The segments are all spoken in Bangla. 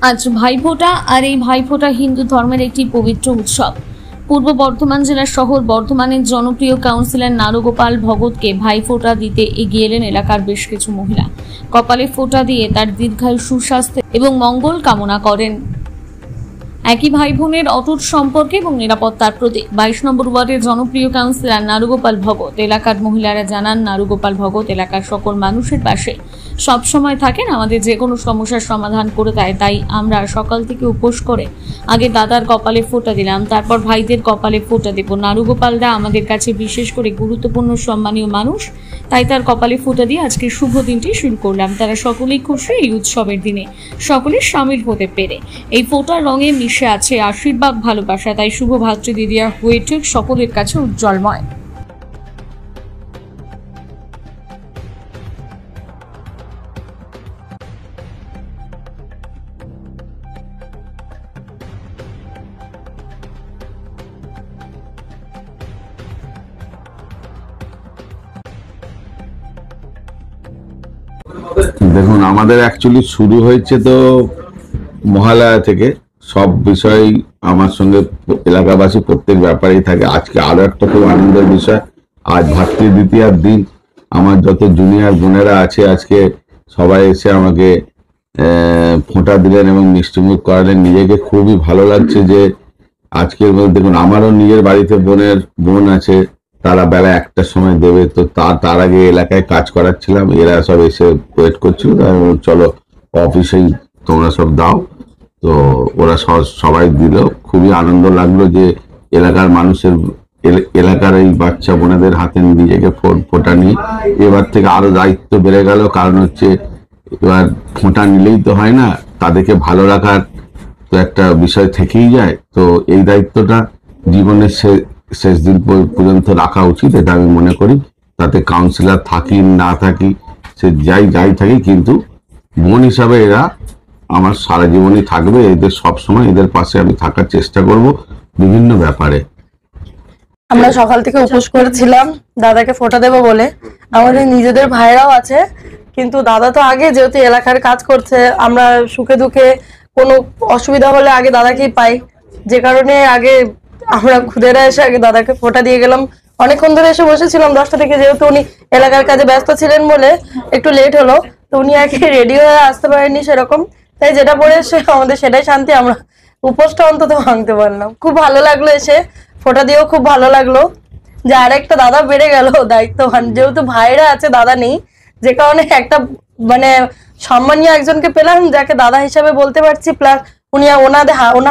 আজ ভাইফোঁটা আর এই ভাইফোঁটা হিন্দু ধর্মের একটি পবিত্র উৎসব। পূর্ব বর্ধমান জেলার শহর বর্ধমানের জনপ্রিয় কাউন্সিলর নারুগোপাল ভগতকে ভাইফোঁটা দিতে এগিয়ে এলেন এলাকার বেশ কিছু মহিলা। কপালে ফোঁটা দিয়ে তার দীর্ঘায়ু, সুস্বাস্থ্য এবং মঙ্গল কামনা করেন। একই ভাই বোনের অটুট সম্পর্কে এবং নিরাপত্তার প্রতীক 22 নম্বর ওয়ার্ডের জনপ্রিয় কাউন্সিলর নারুগোপাল ভগত। এলাকার মহিলারা জানান, নারুগোপাল ভগত এলাকার সকল মানুষের পাশে সবসময় থাকেন, আমাদের যে কোনো সমস্যার সমাধান করে দেয়। তাই আমরা সকাল থেকে উপোস করে আগে দাদার কপালে ফোঁটা দিলাম, তারপর ভাইদের কপালে ফোঁটা দেব। নারুগোপালরা আমাদের কাছে বিশেষ করে গুরুত্বপূর্ণ সম্মানীয় মানুষ, তাই তার কপালে ফোঁটা দিয়ে আজকে শুভ দিনটি শুরু করলাম। তারা সকলেই খুশি এই উৎসবের দিনে সকলে শামিল হতে পেরে। এই ফোঁটার রঙে মিশে আছে আশীর্বাদ, ভালোবাসা, তাই শুভ ভাতৃদ্বিতীয়া হয়ে ঠিক সকলের কাছে উজ্জ্বলময়। দেখুন, আমাদের অ্যাকচুয়ালি শুরু হয়েছে তো মহালয়া থেকে। সব বিষয় আমার সঙ্গে এলাকাবাসী প্রত্যেক ব্যাপারেই থাকে। আজকে আরো একটা খুব আনন্দের বিষয়, আজ ভাতৃদ্বিতীয়ার দিন। আমার যত জুনিয়র বোনেরা আছে আজকে সবাই এসে আমাকে ফোঁটা দিলেন এবং মিষ্টিমুখ করালেন। নিজেকে খুবই ভালো লাগছে যে আজকের মধ্যে দেখুন, আমারও নিজের বাড়িতে বোন আছে, তারা বেলা 1টার সময় দেবে, তো তার আগে এলাকায় কাজ করাচ্ছিলাম, এরা সব এসে ওয়েট করছিল, চলো অফিসেই তোমরা সব দাও। তো ওরা সবাই দিল। খুবই আনন্দ লাগলো যে এলাকার মানুষের, এলাকার এই বাচ্চা বোনেদের হাতে নিজেকে ফোঁটা নিয়ে এবার থেকে আরো দায়িত্ব বেড়ে গেল। কারণ হচ্ছে এবার ফোঁটা নিলেই তো হয় না, তাদেরকে ভালো রাখার তো একটা বিষয় থেকেই যায়। তো এই দায়িত্বটা জীবনের শেষ দিন পর্যন্ত রাখা উচিত, এটা আমি মনে করি। তাতে কাউন্সিলর থাকি না থাকি, সে যাই থাকি, কিন্তু বোন হিসাবে এরা আমার সারা জীবনই থাকবে। এদের সবসময় এদের পাশে আমি থাকার চেষ্টা করব বিভিন্ন ব্যাপারে। আমরা সকাল থেকে উপোস করেছিলাম দাদাকে ফোঁটা দেবো বলে। আমাদের নিজেদের ভাইরাও আছে, কিন্তু দাদা তো আগে যেহেতু এলাকার কাজ করছে, আমরা সুখে দুঃখে কোনো অসুবিধা হলে আগে দাদাকেই পাই, যে কারণে আগে আমরা খুদেরা এসে আগে দাদাকে ফোঁটা দিয়ে গেলাম। অনেকক্ষণ ধরে এসে বসেছিলাম 10টা থেকে, যেহেতু উনি এলাকার কাজে ব্যস্ত ছিলেন বলে একটু লেট হলো, তো উনি আগে রেডি হয়ে আসতে পারেননি সেরকম, তাই যেটা পরে এসে আমাদের সেটাই শান্তি, আমরা উপোসটা অন্তত ভাঙতে পারলাম। খুব ভালো লাগলো এসে, ফোঁটা দিয়েও খুব ভালো লাগলো যে আরেকটা দাদা বেড়ে গেল দায়িত্ববান। যেহেতু ভাইরা আছে, দাদা নেই, যে কারণে একটা মানে সম্মানীয় একজনকে পেলাম যাকে দাদা হিসাবে বলতে পারছি, প্লাস উনি ওনার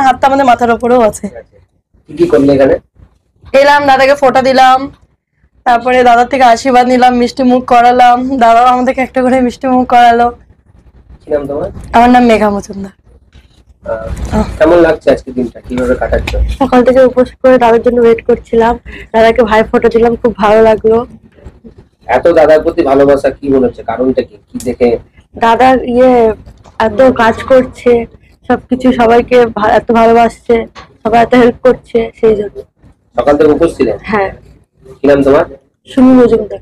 হাতটা আমাদের মাথার উপরেও আছে। এলাম, দাদাকে ফোঁটা দিলাম, তারপরে দাদার থেকে আশীর্বাদ নিলাম, মিষ্টি মুখ করালাম, দাদাও আমাদেরকে একটা করে মিষ্টি মুখ করালো। আমার নাম মেঘা মজুমদার। কেমন লাগছে আজকে দিনটা, কিভাবে কাটাচ্ছ? সকাল থেকে উপোস করে দাদার জন্য ওয়েট করছিলাম, দাদাকে ভাই ফোঁটা দিলাম, খুব ভালো লাগলো। এত দাদার প্রতি ভালোবাসা কি মনে হচ্ছে, কারণটা কি দেখে? দাদার এত কাজ করছে, সবকিছু সবাইকে এত ভালোবাসছে, সবাই এত হেল্প করছে, সেই জন্য। সকাল থেকে উপোস ছিলেন? হ্যাঁ। কি নাম তোমার? সুমি মজুমদার।